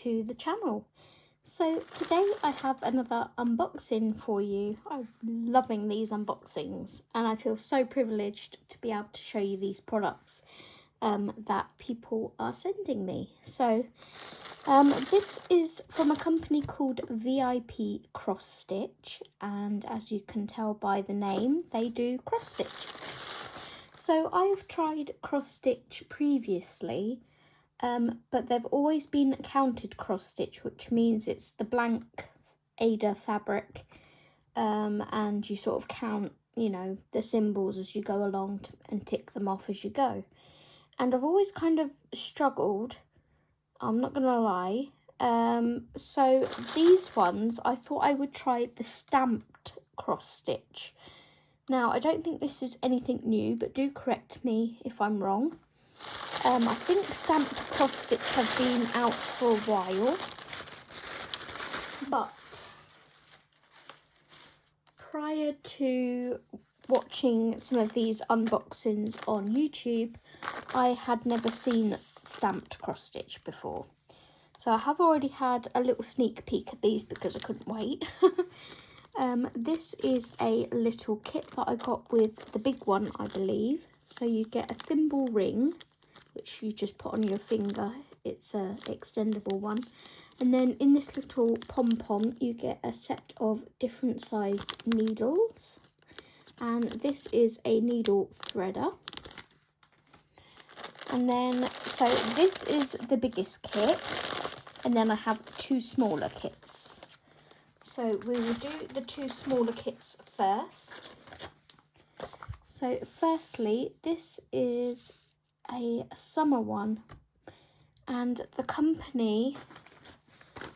to the channel. So today I have another unboxing for you. I'm loving these unboxings and I feel so privileged to be able to show you these products that people are sending me. So this is from a company called Vipcrossstitch, and as you can tell by the name, they do cross stitches. So I've tried cross stitch previously, but they've always been counted cross stitch, which means it's the blank Ada fabric, and you sort of count, you know, the symbols as you go along and tick them off as you go. And I've always kind of struggled, I'm not gonna lie. So these ones, I thought I would try the stamped cross stitch. Now, I don't think this is anything new, but do correct me if I'm wrong. I think stamped cross stitch have been out for a while, but prior to watching some of these unboxings on YouTube, I had never seen stamped cross stitch before. So I have already had a little sneak peek at these because I couldn't wait. This is a little kit that I got with the big one, I believe. So you get a thimble ring, which you just put on your finger. It's a extendable one. And then in this little pom-pom, you get a set of different sized needles. And this is a needle threader. And then, so this is the biggest kit. And then I have two smaller kits. So we will do the two smaller kits first. So firstly, this is a summer one. And the company,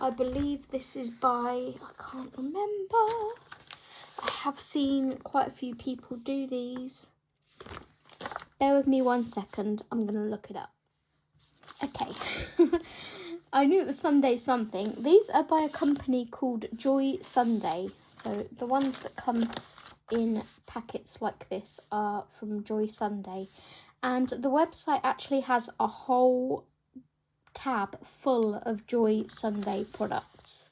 I believe this is by, I can't remember. I have seen quite a few people do these. Bear with me 1 second, I'm going to look it up. Okay. I knew it was Sunday something. These are by a company called Joy Sunday. So the ones that come in packets like this are from Joy Sunday. And the website actually has a whole tab full of Joy Sunday products.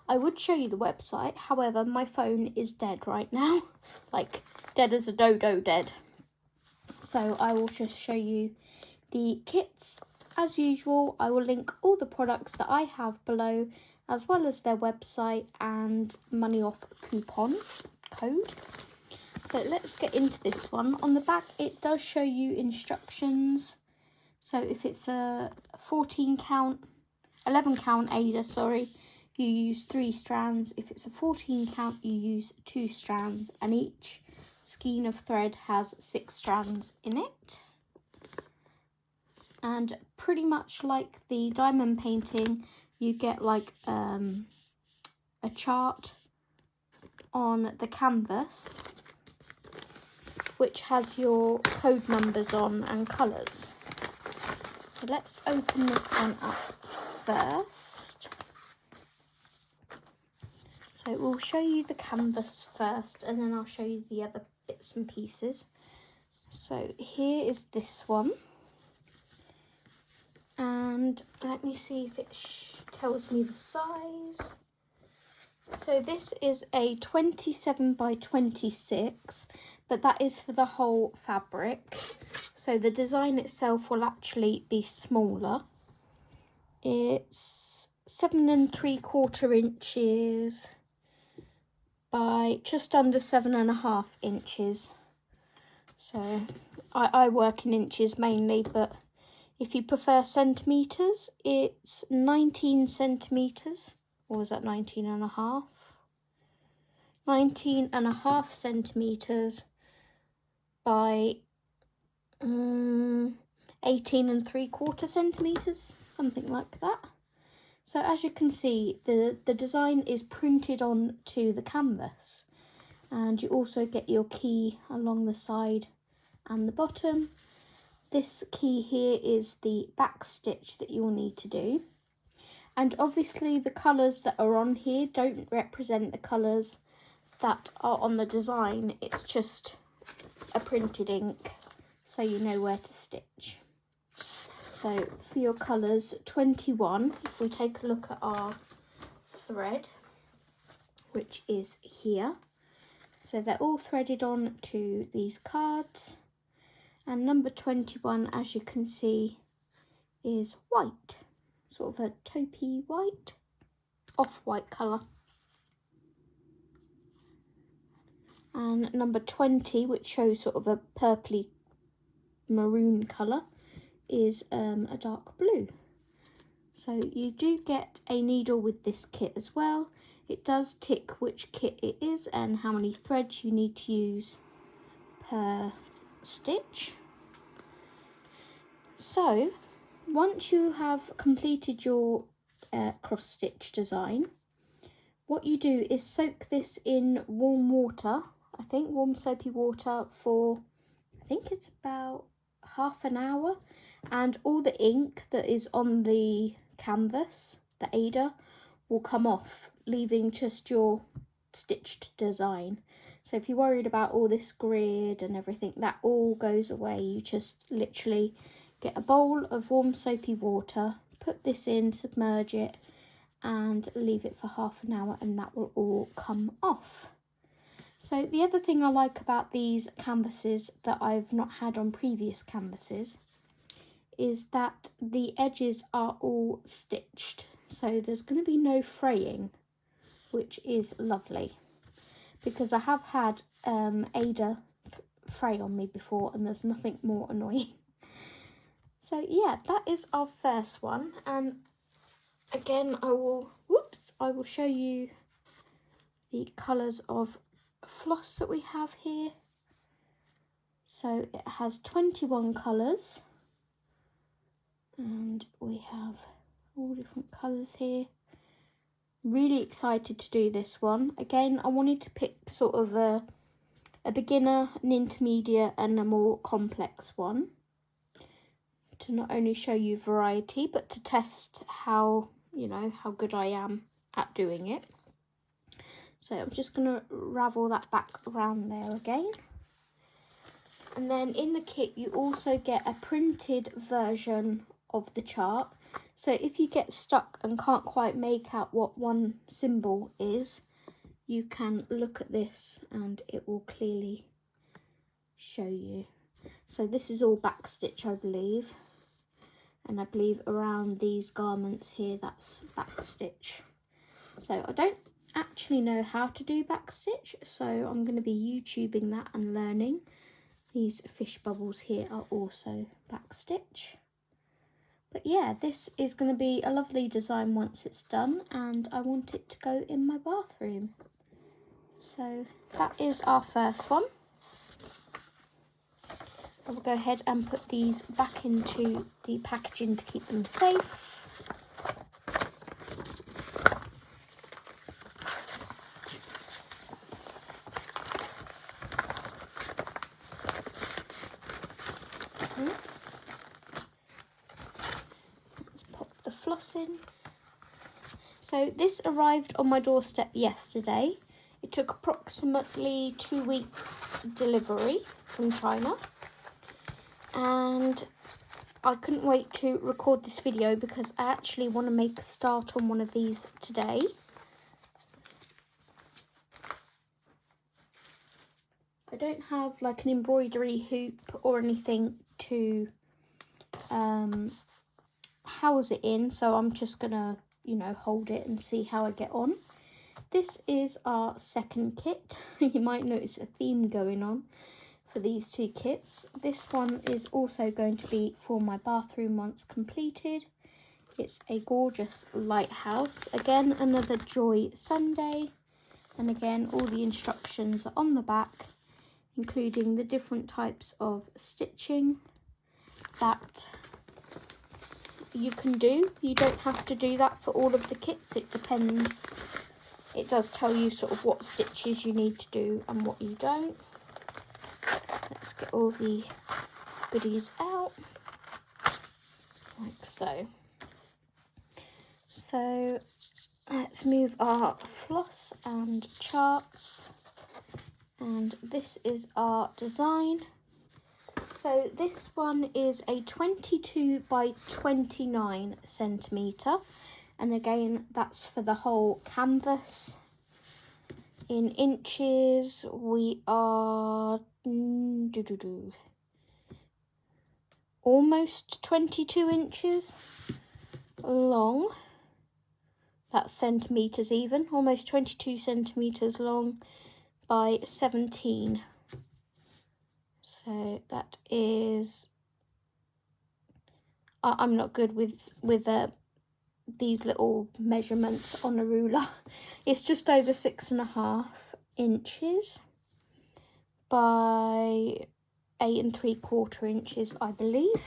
I would show you the website, however, my phone is dead right now. Like, dead as a dodo dead. So I will just show you the kits. As usual, I will link all the products that I have below, as well as their website and money off coupon code. So let's get into this one. On the back, it does show you instructions. So if it's a 11 count Ada, sorry, you use 3 strands. If it's a 14 count, you use 2 strands, and each skein of thread has 6 strands in it. And pretty much like the diamond painting, you get like a chart on the canvas, which has your code numbers on and colours. So let's open this one up first. So we'll show you the canvas first, and then I'll show you the other bits and pieces. So here is this one. And let me see if it tells me the size. So this is a 27 by 26, but that is for the whole fabric. So the design itself will actually be smaller. It's 7 3/4 inches by just under 7.5 inches. So I work in inches mainly, but if you prefer centimetres, it's 19 centimetres, or was that 19.5? 19.5 centimetres by 18 3/4 centimetres, something like that. So as you can see, the design is printed onto the canvas, and you also get your key along the side and the bottom. This key here is the back stitch that you will need to do. And obviously the colours that are on here don't represent the colours that are on the design. It's just a printed ink, so you know where to stitch. So for your colours 21, if we take a look at our thread, which is here, so they're all threaded on to these cards, and number 21, as you can see, is white, sort of a taupey white, off-white colour. And number 20, which shows sort of a purpley maroon colour, is a dark blue. So you do get a needle with this kit as well. It does tick which kit it is and how many threads you need to use per stitch. So once you have completed your cross stitch design, what you do is soak this in warm water, I think warm soapy water, for I think it's about half an hour, and all the ink that is on the canvas, the Ada, will come off, leaving just your stitched design. So if you're worried about all this grid and everything, that all goes away. You just literally get a bowl of warm soapy water, put this in, submerge it, and leave it for half an hour, and that will all come off. So the other thing I like about these canvases that I've not had on previous canvases is that the edges are all stitched, so there's going to be no fraying, which is lovely, because I have had Ada fray on me before and there's nothing more annoying. So yeah, that is our first one, and again I will show you the colours of floss that we have here. So it has 21 colours, and we have all different colours here. Really excited to do this one. Again, I wanted to pick sort of a beginner, an intermediate and a more complex one, to not only show you variety but to test how, you know, how good I am at doing it. So I'm just going to ravel that back around there again. And then in the kit you also get a printed version of the chart. So if you get stuck and can't quite make out what one symbol is, you can look at this and it will clearly show you. So this is all backstitch, I believe. And I believe around these garments here, that's backstitch. So I don't actually know how to do backstitch, so I'm going to be YouTubing that and learning. These fish bubbles here are also backstitch. But yeah, this is going to be a lovely design once it's done, and I want it to go in my bathroom. So that is our first one. I will go ahead and put these back into the packaging to keep them safe. Oops. Let's pop the floss in. So this arrived on my doorstep yesterday. It took approximately 2 weeks delivery from China. And I couldn't wait to record this video because I actually want to make a start on one of these today. I don't have like an embroidery hoop or anything to house it in, so I'm just gonna, you know, hold it and see how I get on. This is our second kit. You might notice a theme going on for these two kits. This one is also going to be for my bathroom once completed. It's a gorgeous lighthouse. Again, another Joy Sunday. And again, all the instructions are on the back, including the different types of stitching that you can do. You don't have to do that for all of the kits. It depends. It does tell you sort of what stitches you need to do and what you don't. Let's get all the goodies out, like so. So let's move our floss and charts, and this is our design. So this one is a 22 by 29 centimetre, and again that's for the whole canvas. In inches we are almost 22 inches long. That's centimetres even, almost 22 centimetres long by 17. So that is, I'm not good with these little measurements on a ruler. It's just over 6.5 inches by 8 3/4 inches, I believe.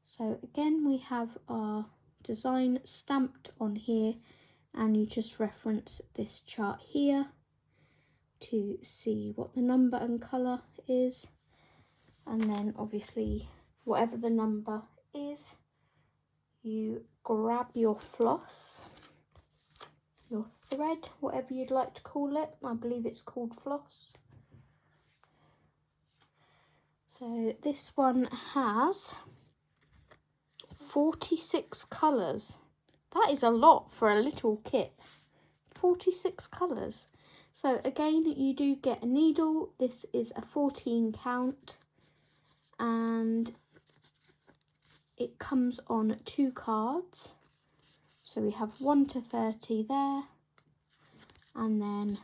So again, we have our design stamped on here, and you just reference this chart here to see what the number and colour is, and then obviously whatever the number is, you grab your floss, your thread, whatever you'd like to call it. I believe it's called floss. So this one has 46 colours. That is a lot for a little kit. 46 colours. So again, you do get a needle. This is a 14 count, and it comes on 2 cards. So we have 1 to 30 there, and then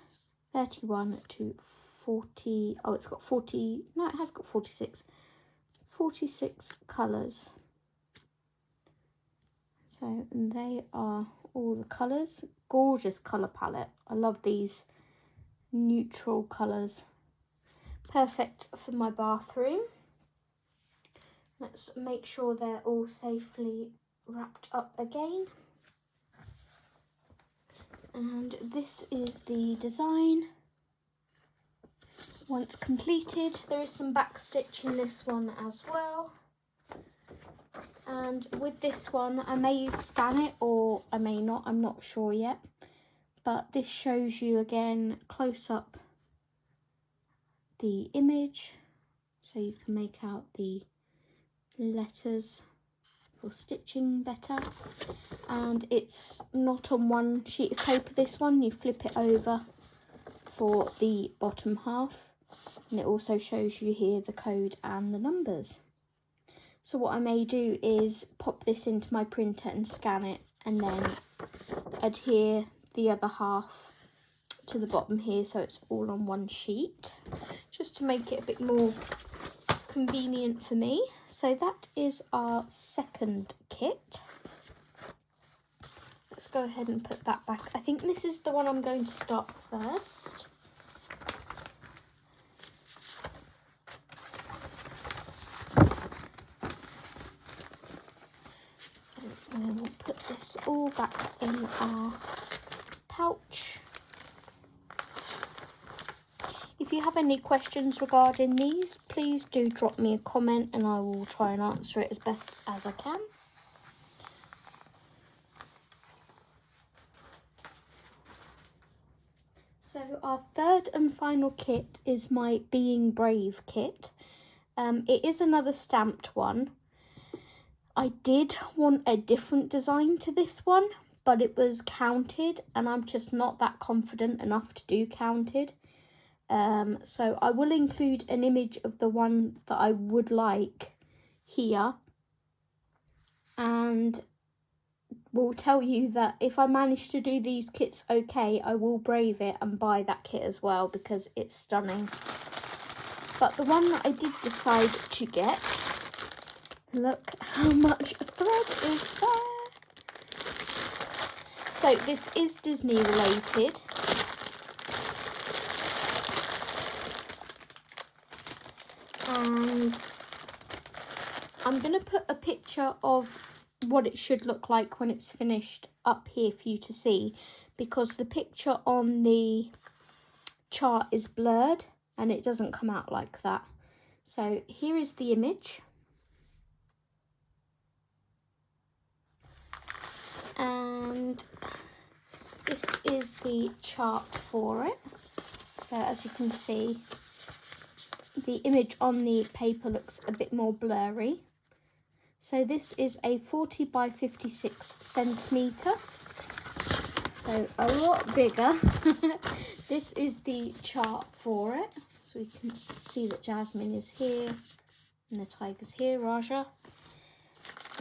31 to 40. Oh, it's got 40. No, it has got 46. 46 colours. So they are all the colours. Gorgeous colour palette. I love these neutral colours. Perfect for my bathroom. Let's make sure they're all safely wrapped up again. And this is the design. Once completed, there is some back stitch in this one as well. And with this one, I may scan it or I may not, I'm not sure yet. But this shows you again close up the image, so you can make out the letters for stitching better. And it's not on one sheet of paper, this one, you flip it over for the bottom half, and it also shows you here the code and the numbers. So what I may do is pop this into my printer and scan it, and then adhere the other half to the bottom here so it's all on one sheet, just to make it a bit more convenient for me. So that is our second kit. Let's go ahead and put that back. I think this is the one I'm going to start first. So we'll put this all back in our pouch. If you have any questions regarding these, please do drop me a comment and I will try and answer it as best as I can. So our third and final kit is my Being Brave kit. It is another stamped one. I did want a different design to this one, but it was counted and I'm just not that confident enough to do counted. So I will include an image of the one that I would like here, and will tell you that if I manage to do these kits okay, I will brave it and buy that kit as well because it's stunning. But the one that I did decide to get, look how much thread is there. So this is Disney related. And I'm going to put a picture of what it should look like when it's finished up here for you to see, because the picture on the chart is blurred and it doesn't come out like that. So here is the image. And this is the chart for it. So as you can see, the image on the paper looks a bit more blurry. So this is a 40 by 56 centimetre. So a lot bigger. This is the chart for it. So we can see that Jasmine is here and the tiger's here, Raja.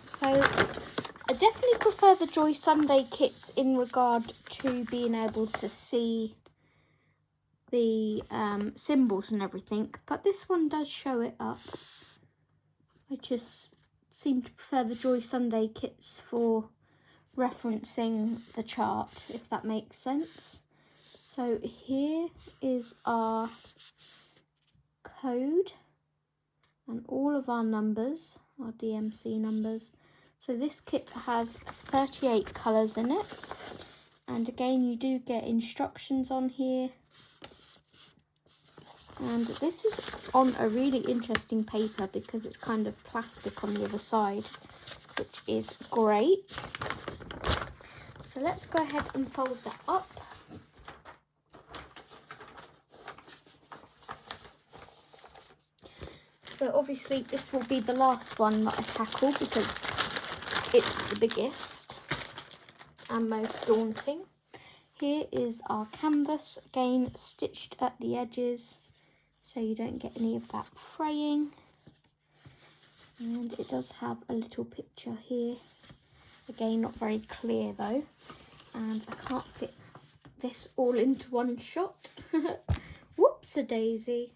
So I definitely prefer the Joy Sunday kits in regard to being able to see the symbols and everything, but this one does show it up. I just seem to prefer the Joy Sunday kits for referencing the chart, if that makes sense. So here is our code and all of our numbers, our DMC numbers. So this kit has 38 colours in it, and again you do get instructions on here. And this is on a really interesting paper because it's kind of plastic on the other side, which is great. So let's go ahead and fold that up. So obviously this will be the last one that I tackle because it's the biggest and most daunting. Here is our canvas, again stitched at the edges so you don't get any of that fraying. And it does have a little picture here. Again, not very clear though. And I can't fit this all into one shot. Whoops-a-daisy.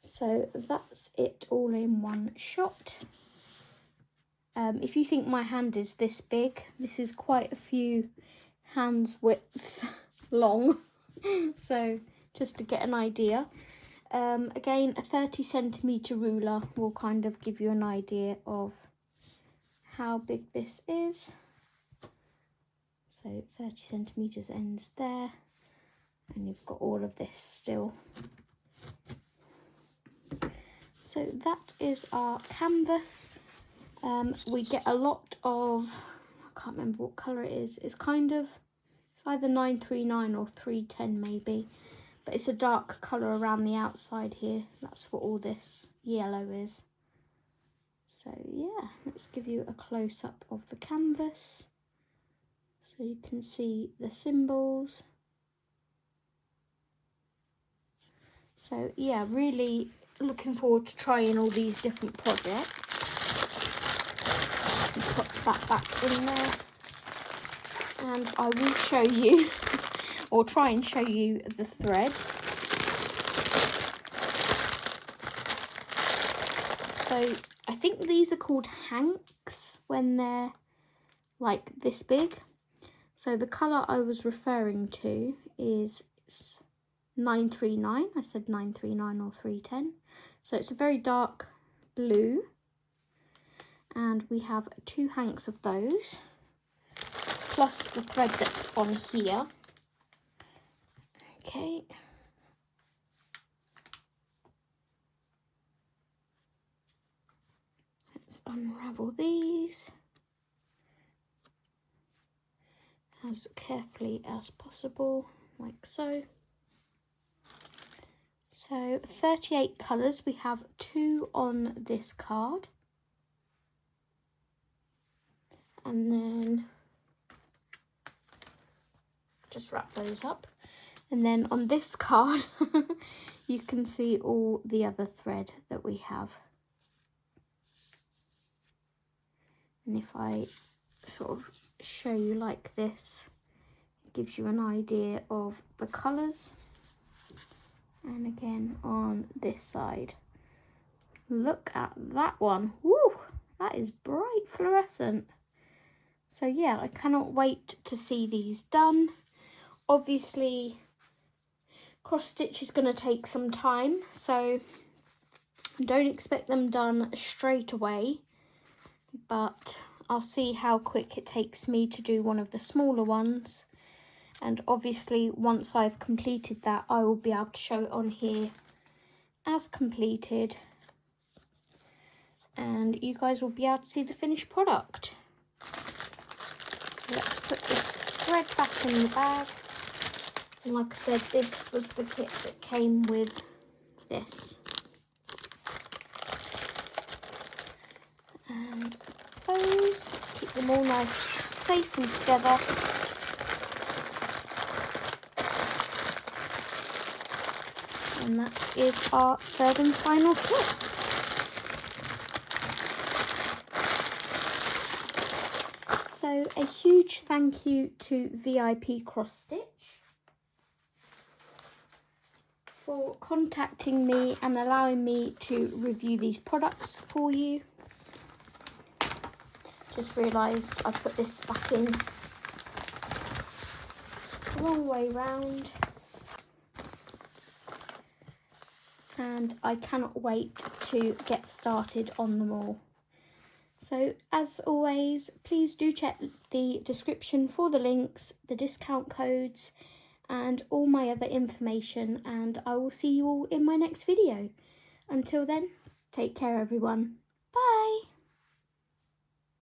So that's it all in one shot. If you think my hand is this big, this is quite a few hands widths long. So just to get an idea. Again, a 30 centimetre ruler will kind of give you an idea of how big this is. So 30 centimetres ends there, and you've got all of this still. So that is our canvas. We get a lot of, I can't remember what colour it is. It's kind of, it's either 939 or 310 maybe. But it's a dark colour around the outside here. That's what all this yellow is. So yeah, let's give you a close-up of the canvas. So you can see the symbols. So yeah, really looking forward to trying all these different projects. Put that back in there. And I will show you, or try and show you the thread. So I think these are called hanks when they're like this big. So the colour I was referring to is 939. I said 939 or 310. So it's a very dark blue. And we have 2 hanks of those, plus the thread that's on here. Okay. Let's unravel these as carefully as possible, like so. So 38 colours, we have 2 on this card. And then just wrap those up. And then on this card, you can see all the other thread that we have. And if I sort of show you like this, it gives you an idea of the colours. And again on this side, look at that one. Woo, that is bright fluorescent. So yeah, I cannot wait to see these done. Obviously, cross stitch is going to take some time, so don't expect them done straight away. But I'll see how quick it takes me to do one of the smaller ones. And obviously, once I've completed that, I will be able to show it on here as completed. And you guys will be able to see the finished product. Let's put this thread back in the bag. And like I said, this was the kit that came with this. And those, keep them all nice, safe and together. And that is our third and final kit. So a huge thank you to Vipcrossstitch for contacting me and allowing me to review these products for you. Just realised I put this back in the wrong way round. And I cannot wait to get started on them all. So as always, please do check the description for the links, the discount codes, and all my other information, and I will see you all in my next video. Until then, take care everyone. Bye!